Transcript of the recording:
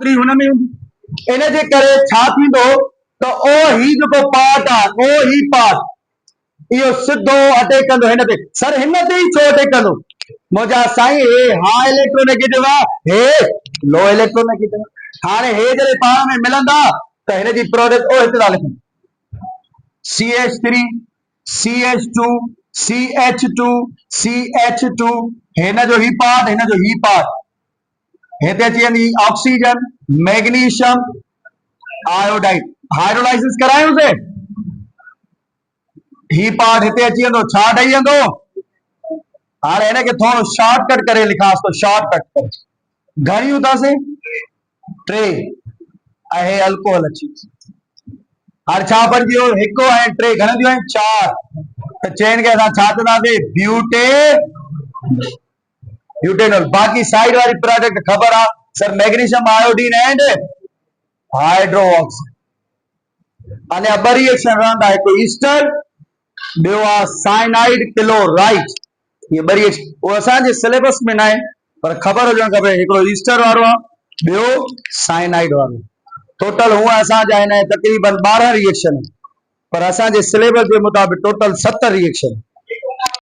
हुनमें इन जे करे छा थींदो त ओ ही जेको पार्ट आहे ओ ही पार्ट इहो सिधो अटैक कंदो हिन ते सर हिन ते ई छो अटैक कंदो मुंहिंजा साईं हे हाई इलेक्ट्रोनेगेटिव आहे हे लो इलेक्ट्रोनेगेटिव हाणे हे जॾहिं पाण में मिलंदा त हिन जी प्रोडक्ट ओ हिते था लिखूं CH3 CH2 CH2 CH2 हिन जो ही पार्ट हिते अची वेंदी ऑक्सीजन मैग्नीशियम आयोडाइड हाइड्रोलाइसिस करायूंसीं ही पार्ट हिते अची वेंदो छा ठही वेंदो हाणे हिनखे थोरो शॉर्टकट करे लिखांसि थो शॉर्टकट करे घणियूं अथासीं टे ऐं हे अल्कोहल अची हाणे छा बणिजी वियो हिकु ऐं टे घणियूं थियूं आहिनि चार त चइनि खे असां छा चवंदासीं ब्यूटेनॉल बाक़ी साइड वारी प्रोडक्ट ख़बर आहे sir magnesium iodine and hydroxide अने ॿ रिएक्शन रहंदा हिकु ईस्टर ॿियो आहे साइनाइड क्लोराइड ये ॿ रिएक्शन उहो असांजे सिलेबस में न आहे पर ख़बर हुजणु खपे हिकिड़ो ईस्टर वारो आहे ॿियो साइनाइड वारो टोटल हूअं असांजा आहिनि तक़रीबन 12 रिएक्शन पर असांजे सिलेबस जे मुताबिक़ टोटल 7 रिएक्शन